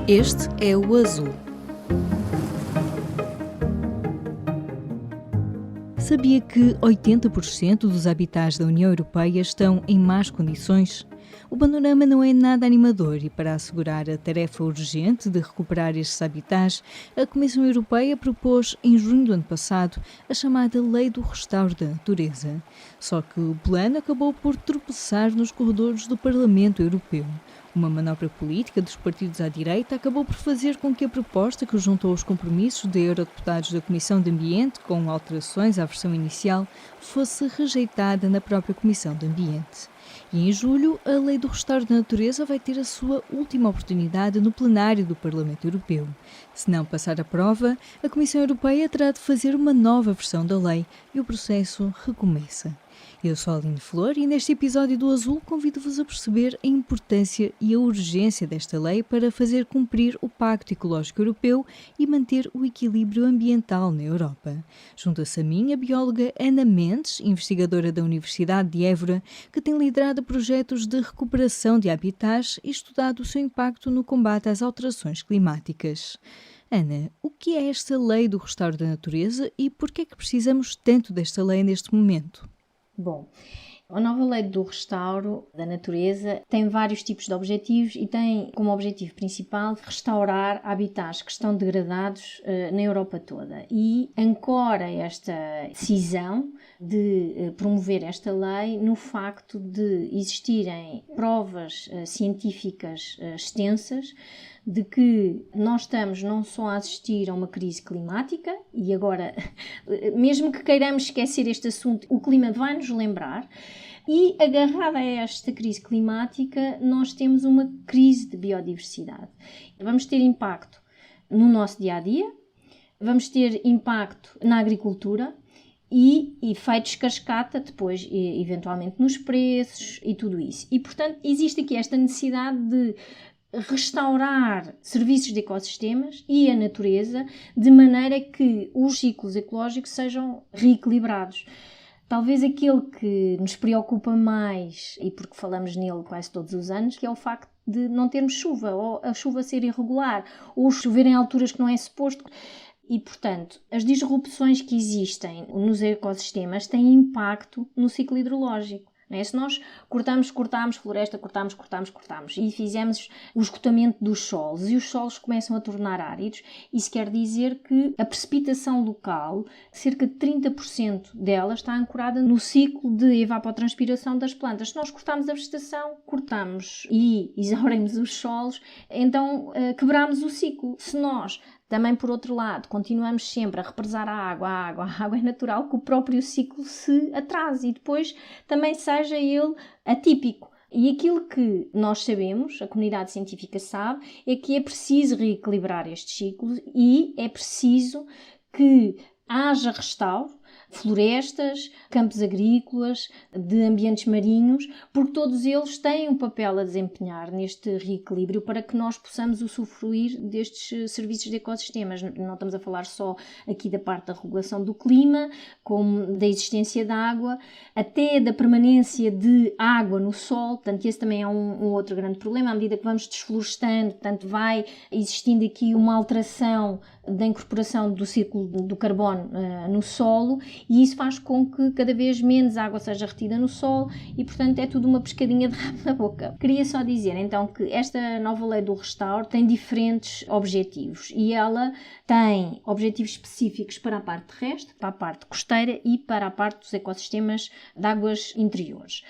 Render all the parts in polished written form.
Este é o Azul. Sabia que 80% dos habitats da União Europeia estão em más condições? O panorama não é nada animador e, para assegurar a tarefa urgente de recuperar estes habitats, a Comissão Europeia propôs, em junho do ano passado, a chamada Lei do Restauro da Natureza. Só que o plano acabou por tropeçar nos corredores do Parlamento Europeu. Uma manobra política dos partidos à direita acabou por fazer com que a proposta, que juntou os compromissos de eurodeputados da Comissão de Ambiente com alterações à versão inicial, fosse rejeitada na própria Comissão de Ambiente. E em julho, a Lei do Restauro da Natureza vai ter a sua última oportunidade no plenário do Parlamento Europeu. Se não passar a prova, a Comissão Europeia terá de fazer uma nova versão da lei e o processo recomeça. Eu sou a Aline Flor e neste episódio do Azul convido-vos a perceber a importância e a urgência desta lei para fazer cumprir o Pacto Ecológico Europeu e manter o equilíbrio ambiental na Europa. Junta-se a mim a bióloga Ana Mendes, investigadora da Universidade de Évora, que tem liderado projetos de recuperação de habitats e estudado o seu impacto no combate às alterações climáticas. Ana, o que é esta Lei do Restauro da Natureza e por que é que precisamos tanto desta lei neste momento? Bom, a nova Lei do Restauro da Natureza tem vários tipos de objetivos e tem como objetivo principal restaurar habitats que estão degradados na Europa toda e ancora esta decisão de promover esta lei no facto de existirem provas científicas extensas de que nós estamos não só a assistir a uma crise climática e agora, mesmo que queiramos esquecer este assunto, o clima vai nos lembrar e agarrada a esta crise climática nós temos uma crise de biodiversidade. Vamos ter impacto no nosso dia-a-dia, vamos ter impacto na agricultura e efeitos cascata depois, eventualmente, nos preços e tudo isso. E, portanto, existe aqui esta necessidade de restaurar serviços de ecossistemas e a natureza de maneira que os ciclos ecológicos sejam reequilibrados. Talvez aquele que nos preocupa mais, e porque falamos nele quase todos os anos, que é o facto de não termos chuva, ou a chuva ser irregular, ou chover em alturas que não é suposto. E, portanto, as disrupções que existem nos ecossistemas têm impacto no ciclo hidrológico. Se nós cortamos floresta, cortamos e fizemos o esgotamento dos solos e os solos começam a tornar áridos, isso quer dizer que a precipitação local, cerca de 30% dela está ancorada no ciclo de evapotranspiração das plantas. Se nós cortarmos a vegetação, cortamos e exaurimos os solos, então quebramos o ciclo. Se nós também, por outro lado, continuamos sempre a represar a água é natural que o próprio ciclo se atrase e depois também seja ele atípico. E aquilo que nós sabemos, a comunidade científica sabe, é que é preciso reequilibrar estes ciclos e é preciso que haja restauro, florestas, campos agrícolas, de ambientes marinhos, porque todos eles têm um papel a desempenhar neste reequilíbrio para que nós possamos usufruir destes serviços de ecossistemas. Não estamos a falar só aqui da parte da regulação do clima, como da existência de água, até da permanência de água no solo, portanto esse também é um outro grande problema, à medida que vamos desflorestando, portanto vai existindo aqui uma alteração da incorporação do ciclo do carbono no solo e isso faz com que cada vez menos água seja retida no solo e, portanto, é tudo uma pescadinha de rabo na boca. Queria só dizer, então, que esta nova lei do restauro tem diferentes objetivos e ela tem objetivos específicos para a parte terrestre, para a parte costeira e para a parte dos ecossistemas de águas interiores.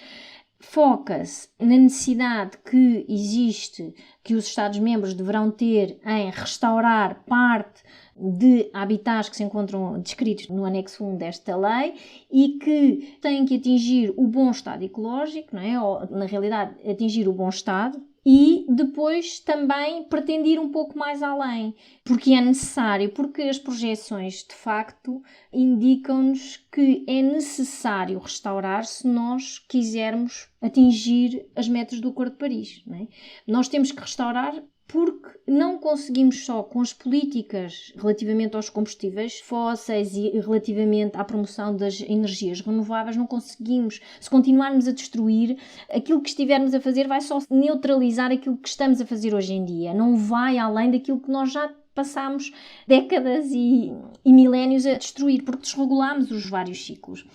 Foca-se na necessidade que existe, que os Estados-membros deverão ter em restaurar parte de habitats que se encontram descritos no anexo 1 desta lei e que têm que atingir o bom estado ecológico, não é? Ou, na realidade, atingir o bom estado. E depois também pretende ir um pouco mais além, porque é necessário, porque as projeções de facto indicam-nos que é necessário restaurar se nós quisermos atingir as metas do Acordo de Paris. Não é? Nós temos que restaurar porque não conseguimos só com as políticas relativamente aos combustíveis fósseis e relativamente à promoção das energias renováveis, não conseguimos, se continuarmos a destruir, aquilo que estivermos a fazer vai só neutralizar aquilo que estamos a fazer hoje em dia, não vai além daquilo que nós já passámos décadas e milénios a destruir, porque desregulámos os vários ciclos.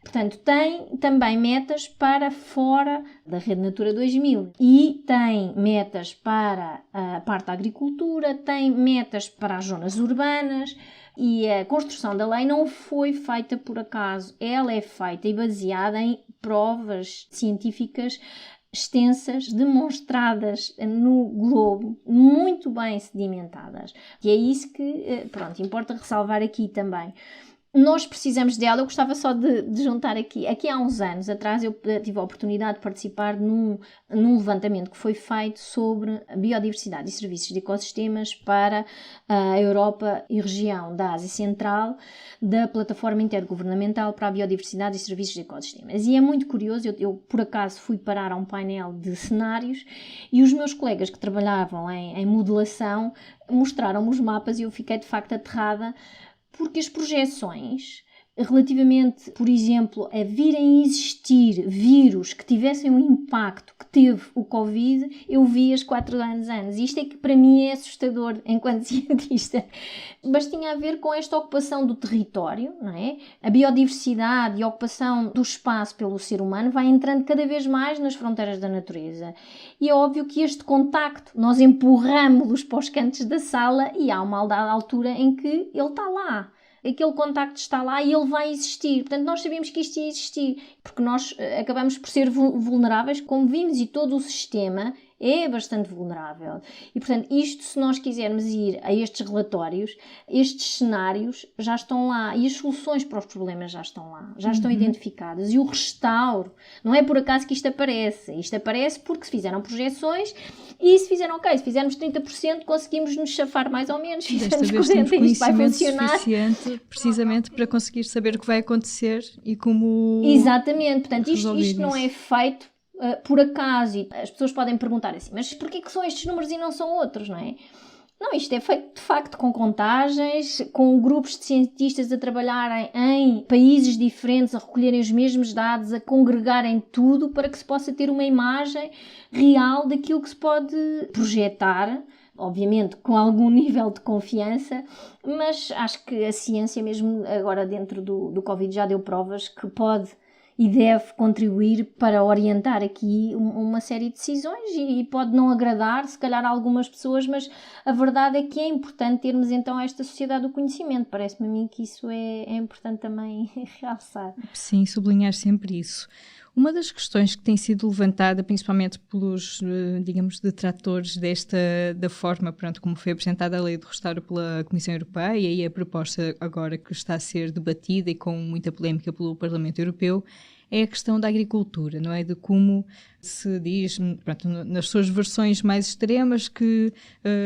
Portanto, tem também metas para fora da Rede Natura 2000 e tem metas para a parte da agricultura, tem metas para as zonas urbanas e a construção da lei não foi feita por acaso. Ela é feita e baseada em provas científicas extensas, demonstradas no globo, muito bem sedimentadas. E é isso que, importa ressalvar aqui também. Nós precisamos dela. Eu gostava só de juntar aqui há uns anos atrás eu tive a oportunidade de participar num levantamento que foi feito sobre a biodiversidade e serviços de ecossistemas para a Europa e região da Ásia Central, da Plataforma Intergovernamental para a Biodiversidade e Serviços de Ecossistemas. E é muito curioso, eu por acaso fui parar a um painel de cenários e os meus colegas que trabalhavam em modelação mostraram-me os mapas e eu fiquei de facto aterrada, porque as projeções relativamente, por exemplo, a virem existir vírus que tivessem o impacto que teve o Covid, eu vi-as 4 anos antes. Isto é que para mim é assustador enquanto cientista. Mas tinha a ver com esta ocupação do território, não é? A biodiversidade e a ocupação do espaço pelo ser humano vai entrando cada vez mais nas fronteiras da natureza. E é óbvio que este contacto, nós empurramos-los para os cantos da sala e há uma dada altura em que ele está lá. Aquele contacto está lá e ele vai existir. Portanto, nós sabemos que isto ia existir, porque nós acabamos por ser vulneráveis, como vimos, e todo o sistema é bastante vulnerável. E, portanto, isto, se nós quisermos ir a estes relatórios, estes cenários já estão lá e as soluções para os problemas já estão lá, já estão identificadas. E o restauro, não é por acaso que isto aparece. Isto aparece porque se fizeram projeções e se fizeram, se fizermos 30%, conseguimos nos chafar mais ou menos. Desta vez temos conhecimento suficiente precisamente para conseguir saber o que vai acontecer e como... Exatamente. Portanto, isto não é feito por acaso. E as pessoas podem perguntar assim, mas porquê que são estes números e não são outros, não é? Não, isto é feito de facto com contagens, com grupos de cientistas a trabalharem em países diferentes, a recolherem os mesmos dados, a congregarem tudo para que se possa ter uma imagem real daquilo que se pode projetar, obviamente com algum nível de confiança, mas acho que a ciência mesmo agora dentro do Covid já deu provas que pode e deve contribuir para orientar aqui uma série de decisões e pode não agradar, se calhar, a algumas pessoas, mas a verdade é que é importante termos então esta sociedade do conhecimento. Parece-me a mim que isso é importante também realçar. Sim, sublinhar sempre isso. Uma das questões que tem sido levantada, principalmente pelos, digamos, detratores da forma, como foi apresentada a lei de restauro pela Comissão Europeia e a proposta agora que está a ser debatida e com muita polémica pelo Parlamento Europeu, é a questão da agricultura, não é? De como se diz, nas suas versões mais extremas, que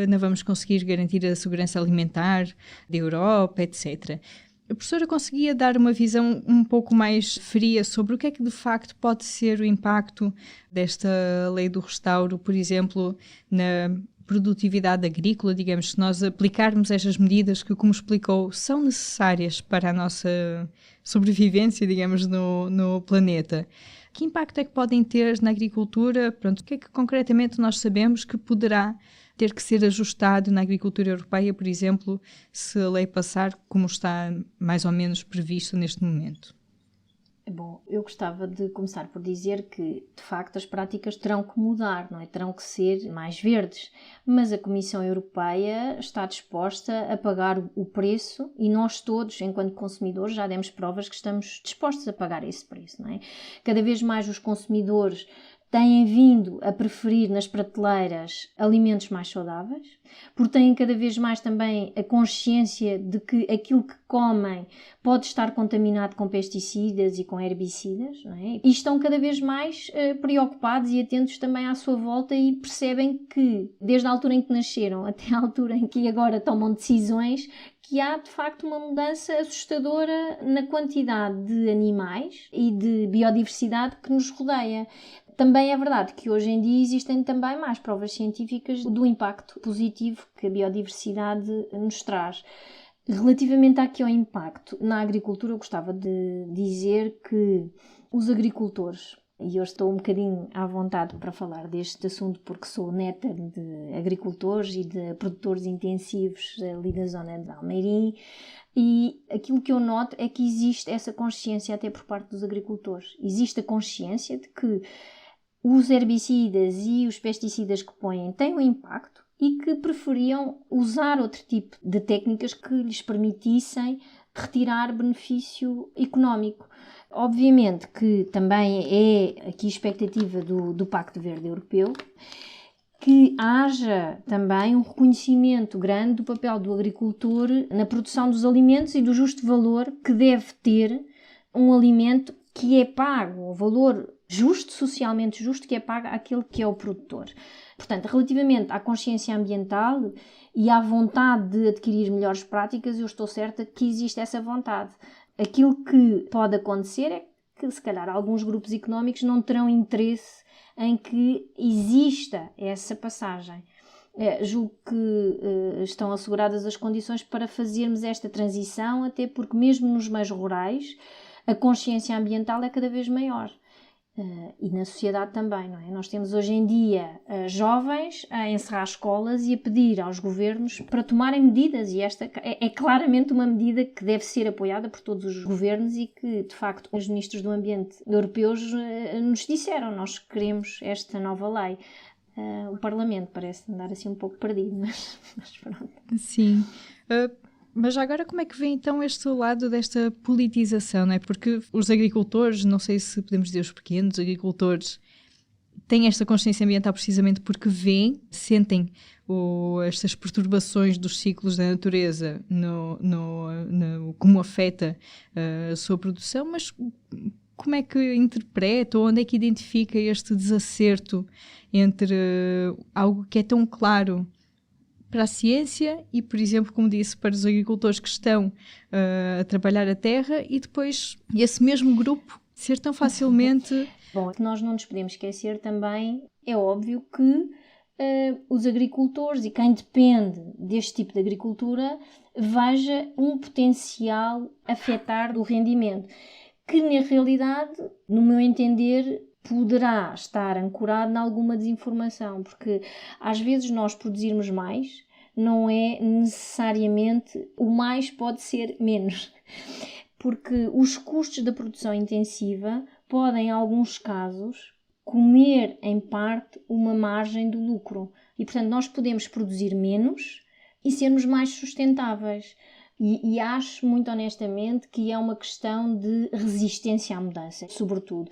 não vamos conseguir garantir a segurança alimentar da Europa, etc. A professora conseguia dar uma visão um pouco mais fria sobre o que é que de facto pode ser o impacto desta lei do restauro, por exemplo, na produtividade agrícola, digamos, se nós aplicarmos estas medidas que, como explicou, são necessárias para a nossa sobrevivência, digamos, no planeta. Que impacto é que podem ter na agricultura? O que é que concretamente nós sabemos que poderá ter que ser ajustado na agricultura europeia, por exemplo, se a lei passar como está mais ou menos previsto neste momento? Bom, eu gostava de começar por dizer que, de facto, as práticas terão que mudar, não é? Terão que ser mais verdes, mas a Comissão Europeia está disposta a pagar o preço e nós todos, enquanto consumidores, já demos provas que estamos dispostos a pagar esse preço, não é? Cada vez mais os consumidores têm vindo a preferir nas prateleiras alimentos mais saudáveis, porque têm cada vez mais também a consciência de que aquilo que comem pode estar contaminado com pesticidas e com herbicidas, não é? E estão cada vez mais preocupados e atentos também à sua volta e percebem que, desde a altura em que nasceram até a altura em que agora tomam decisões, que há de facto uma mudança assustadora na quantidade de animais e de biodiversidade que nos rodeia. Também é verdade que hoje em dia existem também mais provas científicas do impacto positivo que a biodiversidade nos traz. Relativamente aqui ao impacto na agricultura, eu gostava de dizer que os agricultores, e eu estou um bocadinho à vontade para falar deste assunto porque sou neta de agricultores e de produtores intensivos ali da zona de Almeirim, e aquilo que eu noto é que existe essa consciência até por parte dos agricultores. Existe a consciência de que os herbicidas e os pesticidas que põem têm um impacto e que preferiam usar outro tipo de técnicas que lhes permitissem retirar benefício económico. Obviamente que também é aqui a expectativa do Pacto Verde Europeu que haja também um reconhecimento grande do papel do agricultor na produção dos alimentos e do justo valor que deve ter um alimento que é pago, o valor justo, socialmente justo, que é pago àquele que é o produtor. Portanto, relativamente à consciência ambiental e à vontade de adquirir melhores práticas, eu estou certa que existe essa vontade. Aquilo que pode acontecer é que, se calhar, alguns grupos económicos não terão interesse em que exista essa passagem. Julgo que estão asseguradas as condições para fazermos esta transição, até porque mesmo nos meios rurais a consciência ambiental é cada vez maior. E na sociedade também, não é? Nós temos hoje em dia jovens a encerrar escolas e a pedir aos governos para tomarem medidas, e esta é claramente uma medida que deve ser apoiada por todos os governos e que, de facto, os ministros do Ambiente europeus nos disseram: nós queremos esta nova lei. O Parlamento parece andar assim um pouco perdido, mas pronto. Sim. Mas agora como é que vê então este lado desta politização, não é? Porque os agricultores, não sei se podemos dizer os pequenos agricultores, têm esta consciência ambiental precisamente porque sentem estas perturbações dos ciclos da natureza como afeta a sua produção, mas como é que interpreta ou onde é que identifica este desacerto entre algo que é tão claro para a ciência e, por exemplo, como disse, para os agricultores que estão a trabalhar a terra, e depois esse mesmo grupo ser tão facilmente... Bom, que nós não nos podemos esquecer também, é óbvio que os agricultores e quem depende deste tipo de agricultura veja um potencial afetar do rendimento, que na realidade, no meu entender, poderá estar ancorado em alguma desinformação, porque às vezes nós produzirmos mais não é necessariamente o mais pode ser menos, porque os custos da produção intensiva podem, em alguns casos, comer em parte uma margem do lucro, e portanto nós podemos produzir menos e sermos mais sustentáveis. E acho, muito honestamente, que é uma questão de resistência à mudança, sobretudo.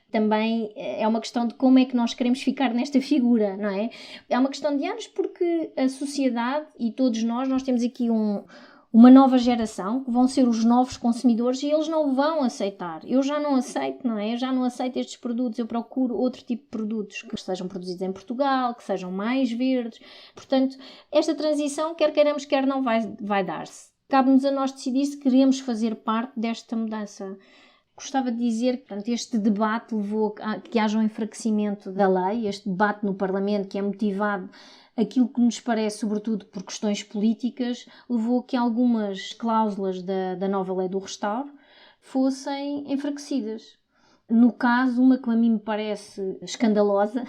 Também é uma questão de como é que nós queremos ficar nesta figura, não é? É uma questão de anos, porque a sociedade e todos nós temos aqui uma nova geração, que vão ser os novos consumidores, e eles não vão aceitar. Eu já não aceito, não é? Eu já não aceito estes produtos, eu procuro outro tipo de produtos que sejam produzidos em Portugal, que sejam mais verdes. Portanto, esta transição, quer queiramos, quer não, vai dar-se. Cabe-nos a nós decidir se queremos fazer parte desta mudança. Gostava de dizer que, portanto, este debate levou a que haja um enfraquecimento da lei, este debate no Parlamento, que é motivado aquilo que nos parece, sobretudo por questões políticas, levou a que algumas cláusulas da nova lei do restauro fossem enfraquecidas. No caso, uma que a mim me parece escandalosa,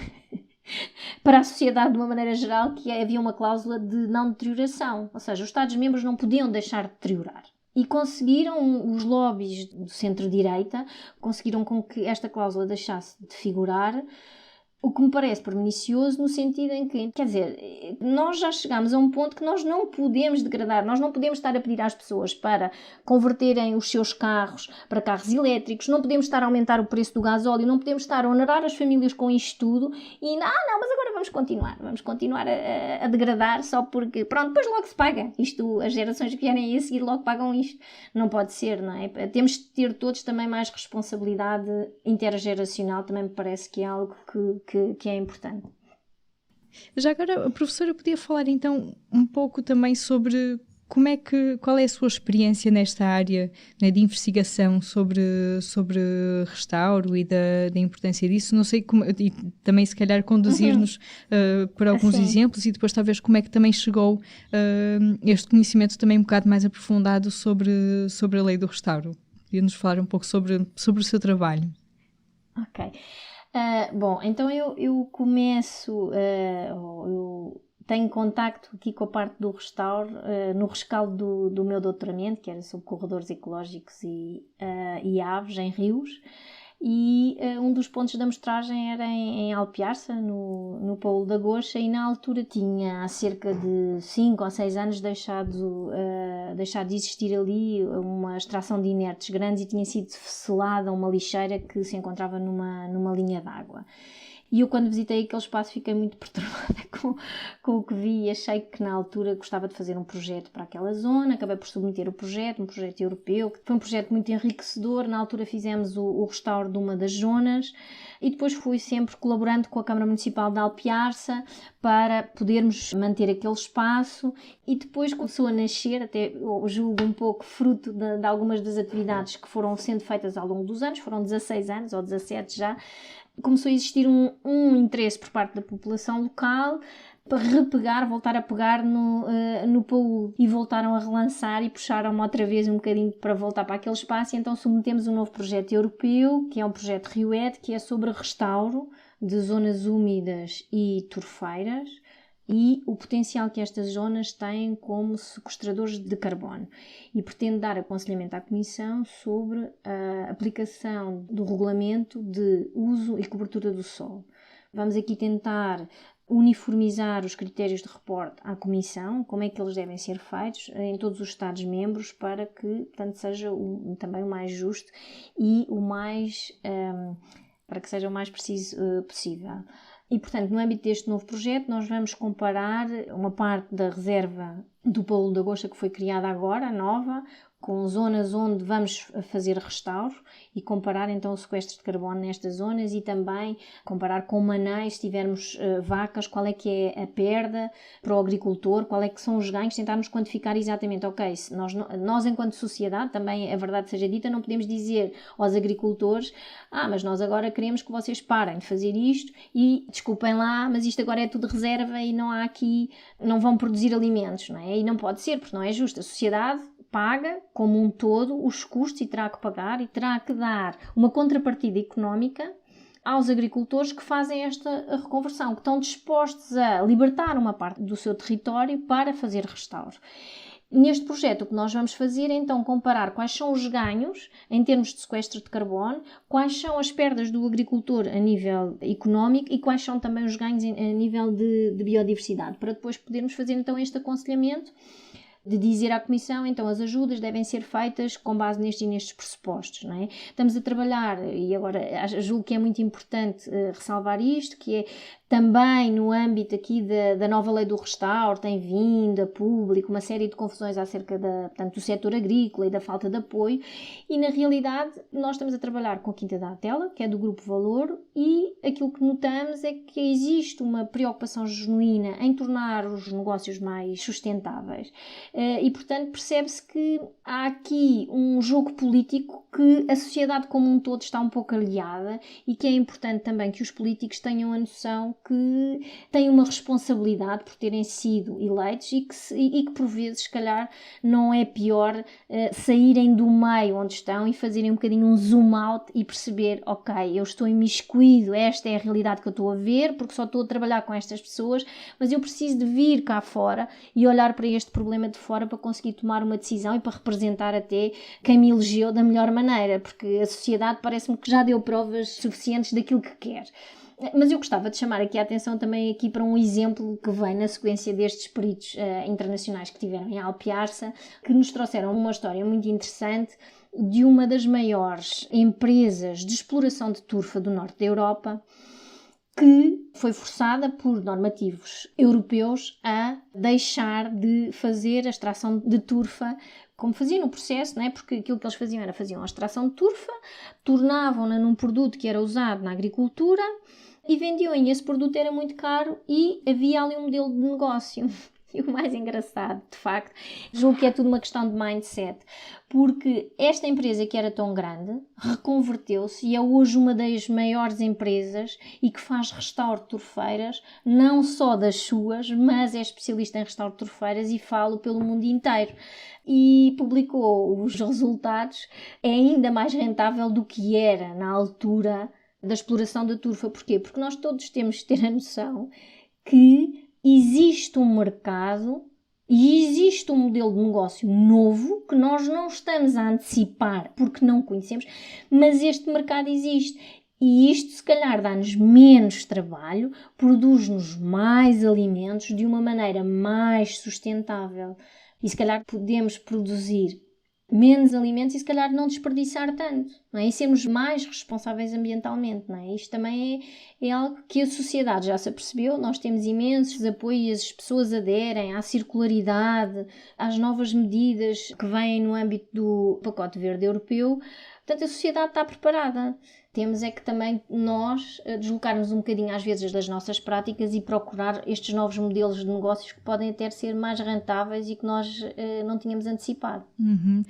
para a sociedade de uma maneira geral, que havia uma cláusula de não deterioração, ou seja, os Estados-membros não podiam deixar de deteriorar. E conseguiram, os lobbies do centro-direita, conseguiram com que esta cláusula deixasse de figurar, o que me parece pernicioso no sentido em que, quer dizer, nós já chegamos a um ponto que nós não podemos degradar, nós não podemos estar a pedir às pessoas para converterem os seus carros para carros elétricos, não podemos estar a aumentar o preço do gasóleo, não podemos estar a onerar as famílias com isto tudo e, não, mas agora vamos continuar a degradar só porque, pronto, depois logo se paga. Isto, as gerações que vierem aí a seguir logo pagam isto. Não pode ser, não é? Temos de ter todos também mais responsabilidade intergeracional, também me parece que é algo que é importante. Já agora, a professora podia falar então um pouco também sobre Qual é a sua experiência nesta área, né, de investigação sobre restauro e da importância disso? Não sei como, e também se calhar conduzir-nos por alguns exemplos e depois talvez como é que também chegou este conhecimento também um bocado mais aprofundado sobre a lei do restauro. Podia-nos falar um pouco sobre o seu trabalho. Ok. Bom, então eu começo... eu tenho contacto aqui com a parte do restauro no rescaldo do meu doutoramento, que era sobre corredores ecológicos e aves em rios, e um dos pontos da amostragem era em Alpiarça, no Paulo da Goxa, e na altura tinha há cerca de 5 ou 6 anos deixado de existir ali uma extração de inertes grandes e tinha sido selada uma lixeira que se encontrava numa linha d'água. E eu, quando visitei aquele espaço, fiquei muito perturbada com o que vi e achei que, na altura, gostava de fazer um projeto para aquela zona. Acabei por submeter um projeto europeu, que foi um projeto muito enriquecedor. Na altura fizemos o restauro de uma das zonas e depois fui sempre colaborando com a Câmara Municipal de Alpiarça para podermos manter aquele espaço, e depois começou a nascer, até eu julgo um pouco fruto de algumas das atividades que foram sendo feitas ao longo dos anos, foram 16 anos ou 17 já. Começou a existir um interesse por parte da população local para voltar a pegar no Paulo, e voltaram a relançar e puxaram-me outra vez um bocadinho para voltar para aquele espaço, e então submetemos um novo projeto europeu, que é um projeto RIOED, que é sobre restauro de zonas úmidas e turfeiras e o potencial que estas zonas têm como sequestradores de carbono, e pretende dar aconselhamento à Comissão sobre a aplicação do regulamento de uso e cobertura do solo. Vamos aqui tentar uniformizar os critérios de reporte à Comissão, como é que eles devem ser feitos em todos os Estados-membros, para que, portanto, seja também o mais justo e para que seja o mais preciso possível. E, portanto, no âmbito deste novo projeto, nós vamos comparar uma parte da reserva do Paulo da Goxa, que foi criada agora, nova, com zonas onde vamos fazer restauro, e comparar então o sequestro de carbono nestas zonas, e também comparar com o maneio, se tivermos vacas, qual é que é a perda para o agricultor, qual é que são os ganhos, tentarmos quantificar exatamente, ok, se nós enquanto sociedade, também a verdade seja dita, não podemos dizer aos agricultores, mas nós agora queremos que vocês parem de fazer isto e, desculpem lá, mas isto agora é tudo reserva e não vão produzir alimentos, não é? E não pode ser, porque não é justo. A sociedade paga, como um todo, os custos, e terá que pagar e terá que dar uma contrapartida económica aos agricultores que fazem esta reconversão, que estão dispostos a libertar uma parte do seu território para fazer restauro. Neste projeto, o que nós vamos fazer é então comparar quais são os ganhos em termos de sequestro de carbono, quais são as perdas do agricultor a nível económico e quais são também os ganhos a nível de biodiversidade, para depois podermos fazer então este aconselhamento de dizer à Comissão, então as ajudas devem ser feitas com base nestes pressupostos, não é? Estamos a trabalhar, e agora julgo que é muito importante ressalvar isto, que é também no âmbito aqui da nova lei do restauro, tem vindo a público uma série de confusões acerca do setor agrícola e da falta de apoio, e na realidade nós estamos a trabalhar com a Quinta da Atela, que é do Grupo Valor, e aquilo que notamos é que existe uma preocupação genuína em tornar os negócios mais sustentáveis, e portanto percebe-se que há aqui um jogo político que a sociedade como um todo está um pouco aliada, e que é importante também que os políticos tenham a noção que têm uma responsabilidade por terem sido eleitos, e que por vezes, se calhar, não é pior saírem do meio onde estão e fazerem um bocadinho um zoom out e perceber, ok, eu estou imiscuído, esta é a realidade que eu estou a ver, porque só estou a trabalhar com estas pessoas, mas eu preciso de vir cá fora e olhar para este problema de fora para conseguir tomar uma decisão e para representar até quem me elegeu da melhor maneira, porque a sociedade parece-me que já deu provas suficientes daquilo que quer. Mas eu gostava de chamar aqui a atenção também aqui para um exemplo que vem na sequência destes peritos internacionais que tiveram em Alpiarça, que nos trouxeram uma história muito interessante de uma das maiores empresas de exploração de turfa do norte da Europa, que foi forçada por normativos europeus a deixar de fazer a extração de turfa como fazia no processo, não é? Porque aquilo que eles faziam era faziam a extração de turfa, tornavam-na num produto que era usado na agricultura e vendiam, e esse produto era muito caro e havia ali um modelo de negócio. E o mais engraçado, de facto, julgo que é tudo uma questão de mindset, porque esta empresa que era tão grande reconverteu-se e é hoje uma das maiores empresas e que faz restauro de torfeiras, não só das suas, mas é especialista em restauro de torfeiras e fala pelo mundo inteiro. E publicou os resultados, é ainda mais rentável do que era na altura da exploração da turfa. Porquê? Porque nós todos temos de ter a noção que existe um mercado e existe um modelo de negócio novo que nós não estamos a antecipar porque não conhecemos, mas este mercado existe. E isto, se calhar, dá-nos menos trabalho, produz-nos mais alimentos de uma maneira mais sustentável. E, se calhar, podemos produzir menos alimentos e, se calhar, não desperdiçar tanto, não é? E sermos mais responsáveis ambientalmente, não é? Isto também é algo que a sociedade já se apercebeu. Nós temos imensos apoios, as pessoas aderem à circularidade, às novas medidas que vêm no âmbito do pacote verde europeu. Portanto, a sociedade está preparada. Temos é que também nós deslocarmos um bocadinho às vezes das nossas práticas e procurar estes novos modelos de negócios que podem até ser mais rentáveis e que nós não tínhamos antecipado. Uhum.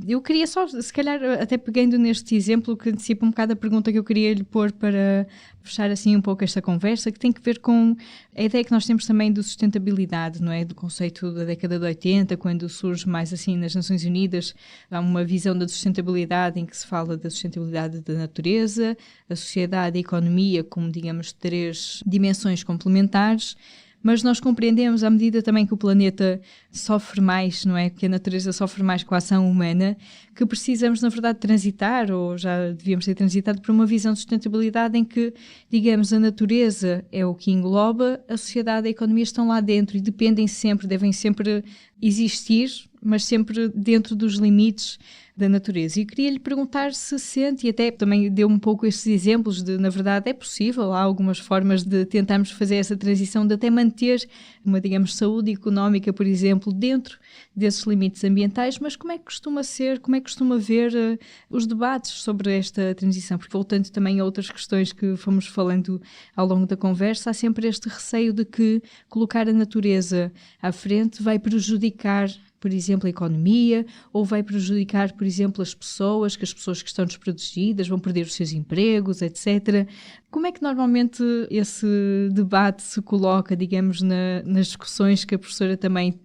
Eu queria só, se calhar, até pegando neste exemplo que antecipa um bocado a pergunta que eu queria lhe pôr para fechar assim um pouco esta conversa, que tem que ver com a ideia que nós temos também de sustentabilidade, não é? Do conceito da década de 80, quando surge mais assim nas Nações Unidas, há uma visão da sustentabilidade em que se fala da sustentabilidade da natureza, a sociedade e a economia como, digamos, 3 dimensões complementares. Mas nós compreendemos, à medida também que o planeta sofre mais, não é? Que a natureza sofre mais com a ação humana, que precisamos, na verdade, transitar, ou já devíamos ter transitado, para uma visão de sustentabilidade em que, digamos, a natureza é o que engloba, a sociedade e a economia estão lá dentro e dependem sempre, devem sempre existir, mas sempre dentro dos limites da natureza. E queria lhe perguntar se sente, e até também deu um pouco estes exemplos de, na verdade, é possível, há algumas formas de tentarmos fazer essa transição, de até manter uma, digamos, saúde económica, por exemplo, dentro desses limites ambientais, mas como é que costuma ser, como é que costuma ver os debates sobre esta transição? Porque voltando também a outras questões que fomos falando ao longo da conversa, há sempre este receio de que colocar a natureza à frente vai prejudicar, por exemplo, a economia, ou vai prejudicar, por exemplo, as pessoas, que as pessoas que estão desprotegidas vão perder os seus empregos, etc. Como é que normalmente esse debate se coloca, digamos, nas discussões que a professora também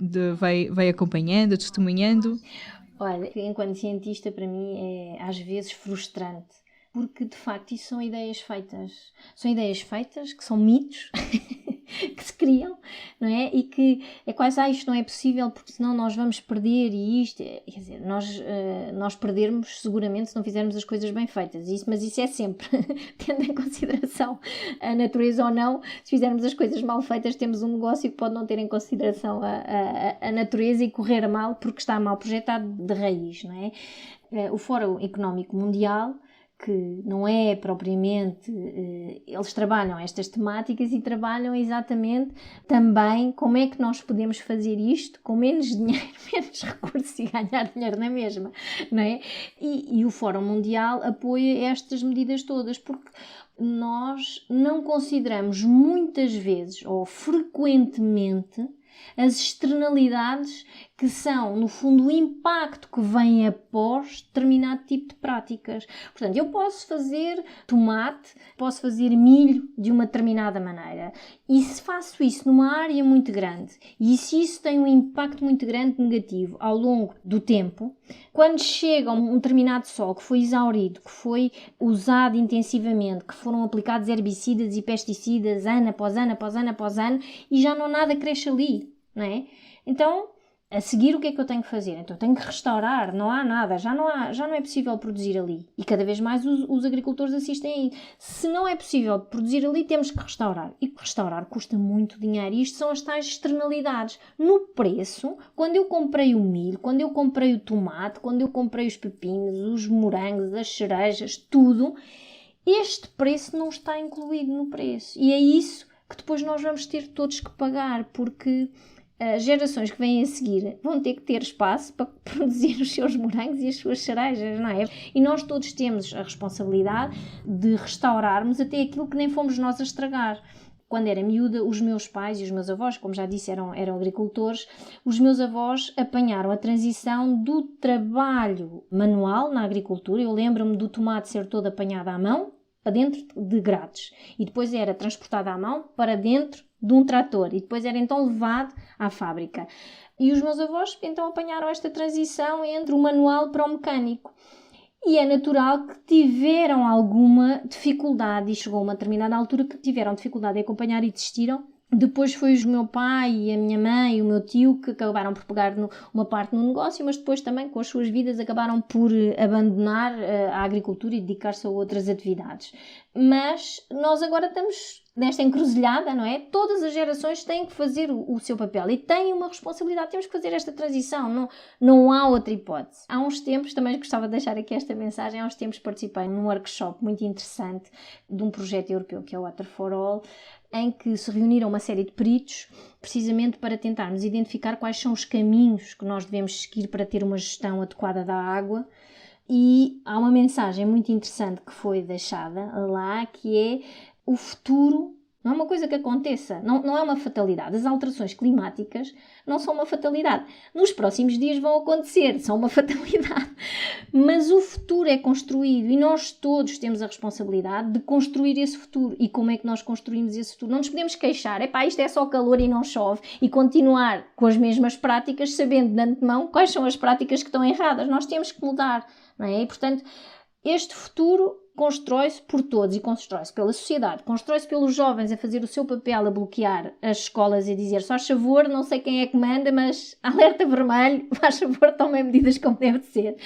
vai acompanhando, testemunhando? Olha, enquanto cientista, para mim é às vezes frustrante, porque de facto isso são ideias feitas. São ideias feitas que são mitos que se criam, não é? E que é quase, isto não é possível porque senão nós vamos perder e isto, quer dizer, nós perdermos seguramente se não fizermos as coisas bem feitas, mas isso é sempre, tendo em consideração a natureza ou não. Se fizermos as coisas mal feitas, temos um negócio que pode não ter em consideração a natureza e correr mal porque está mal projetado de raiz, não é? O Fórum Económico Mundial, que não é propriamente, eles trabalham estas temáticas e trabalham exatamente também como é que nós podemos fazer isto com menos dinheiro, menos recursos e ganhar dinheiro na mesma, não é? E o Fórum Mundial apoia estas medidas todas, porque nós não consideramos muitas vezes ou frequentemente as externalidades que são, no fundo, o impacto que vem após determinado tipo de práticas. Portanto, eu posso fazer tomate, posso fazer milho de uma determinada maneira. E se faço isso numa área muito grande, e se isso tem um impacto muito grande negativo ao longo do tempo, quando chega a um determinado solo que foi exaurido, que foi usado intensivamente, que foram aplicados herbicidas e pesticidas ano após ano, após ano, após ano, e já não nada cresce ali, não é? Então, a seguir, o que é que eu tenho que fazer? Então, eu tenho que restaurar, não há nada, já não é possível produzir ali. E cada vez mais os agricultores assistem aí. Se não é possível produzir ali, temos que restaurar. E restaurar custa muito dinheiro. E isto são as tais externalidades. No preço, quando eu comprei o milho, quando eu comprei o tomate, quando eu comprei os pepinos, os morangos, as cerejas, tudo, este preço não está incluído no preço. E é isso que depois nós vamos ter todos que pagar, porque as gerações que vêm a seguir vão ter que ter espaço para produzir os seus morangos e as suas cerejas, não é? E nós todos temos a responsabilidade de restaurarmos até aquilo que nem fomos nós a estragar. quando era miúda, os meus pais e os meus avós, como já disse, eram agricultores, os meus avós apanharam a transição do trabalho manual na agricultura. Eu lembro-me do tomate ser todo apanhado à mão, para dentro de grades, e depois era transportado à mão para dentro de um trator, e depois era então levado à fábrica. E os meus avós então apanharam esta transição entre o manual para o mecânico. E é natural que tiveram alguma dificuldade, e chegou a uma determinada altura que tiveram dificuldade em acompanhar e desistiram. Depois foi o meu pai e a minha mãe e o meu tio que acabaram por pegar uma parte no negócio, mas depois também com as suas vidas acabaram por abandonar a agricultura e dedicar-se a outras atividades. Mas nós agora estamos nesta encruzilhada, não é? Todas as gerações têm que fazer o seu papel e têm uma responsabilidade, temos que fazer esta transição, não há outra hipótese. Há uns tempos, também gostava de deixar aqui esta mensagem, há uns tempos participei num workshop muito interessante de um projeto europeu que é o Water for All, em que se reuniram uma série de peritos, precisamente para tentarmos identificar quais são os caminhos que nós devemos seguir para ter uma gestão adequada da água. E há uma mensagem muito interessante que foi deixada lá, que é o futuro não é uma coisa que aconteça, não é uma fatalidade. As alterações climáticas não são uma fatalidade. Nos próximos dias vão acontecer, são uma fatalidade. Mas o futuro é construído e nós todos temos a responsabilidade de construir esse futuro. E como é que nós construímos esse futuro? Não nos podemos queixar, isto é só calor e não chove, e continuar com as mesmas práticas, sabendo de antemão quais são as práticas que estão erradas. Nós temos que mudar, não é? E, portanto, este futuro constrói-se por todos e constrói-se pela sociedade, constrói-se pelos jovens a fazer o seu papel, a bloquear as escolas e a dizer: só favor, não sei quem é que manda, mas alerta vermelho, faz favor, tomem medidas como deve de ser.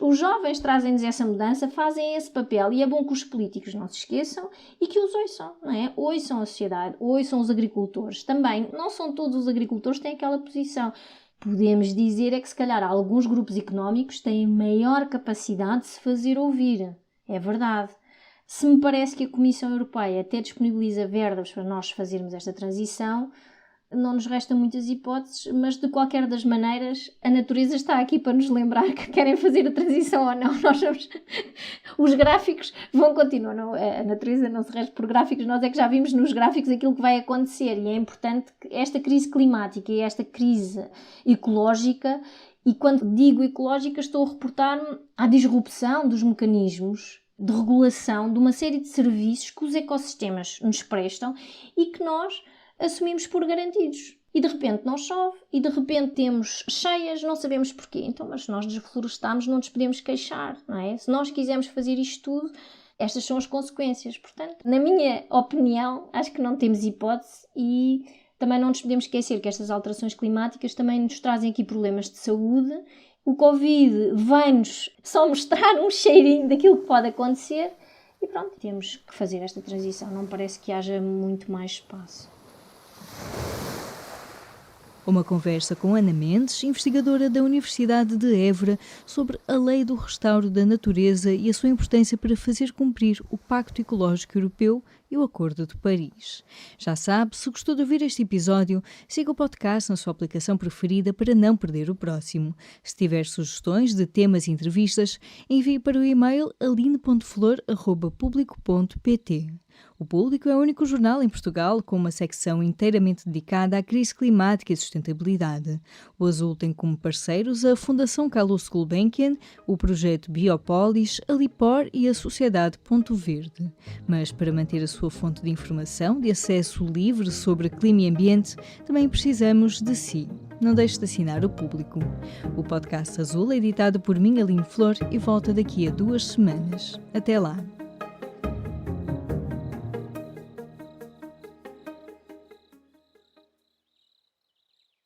Os jovens trazem-nos essa mudança, fazem esse papel, e é bom que os políticos não se esqueçam e que os ouçam, não é? Ouçam a sociedade, ouçam os agricultores. Também, não são todos os agricultores que têm aquela posição. Podemos dizer é que se calhar alguns grupos económicos têm maior capacidade de se fazer ouvir. É verdade. Se me parece que a Comissão Europeia até disponibiliza verbas para nós fazermos esta transição, não nos restam muitas hipóteses, mas de qualquer das maneiras a natureza está aqui para nos lembrar que querem fazer a transição ou não. Os gráficos vão continuar, não, a natureza não se rege por gráficos, nós é que já vimos nos gráficos aquilo que vai acontecer, e é importante que esta crise climática e esta crise ecológica, e quando digo ecológica estou a reportar-me à disrupção dos mecanismos de regulação de uma série de serviços que os ecossistemas nos prestam e que nós assumimos por garantidos. E de repente não chove, e de repente temos cheias, não sabemos porquê. Então, mas se nós desflorestamos, não nos podemos queixar, não é? Se nós quisermos fazer isto tudo, estas são as consequências. Portanto, na minha opinião, acho que não temos hipótese, e também não nos podemos esquecer que estas alterações climáticas também nos trazem aqui problemas de saúde. O Covid vem-nos só mostrar um cheirinho daquilo que pode acontecer, e pronto, temos que fazer esta transição. Não parece que haja muito mais espaço. Uma conversa com Ana Mendes, investigadora da Universidade de Évora, sobre a Lei do Restauro da Natureza e a sua importância para fazer cumprir o Pacto Ecológico Europeu e o Acordo de Paris. Já sabe, se gostou de ouvir este episódio, siga o podcast na sua aplicação preferida para não perder o próximo. Se tiver sugestões de temas e entrevistas, envie para o e-mail aline.flor@publico.pt. O Público é o único jornal em Portugal com uma secção inteiramente dedicada à crise climática e sustentabilidade. O Azul tem como parceiros a Fundação Carlos Gulbenkian, o projeto Biopolis, a Lipor e a Sociedade Ponto Verde. Mas para manter a sua fonte de informação de acesso livre sobre clima e ambiente, também precisamos de si. Não deixe de assinar o Público. O podcast Azul é editado por mim, Aline Flor, e volta daqui a 2 semanas. Até lá!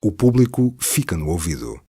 O Público fica no ouvido.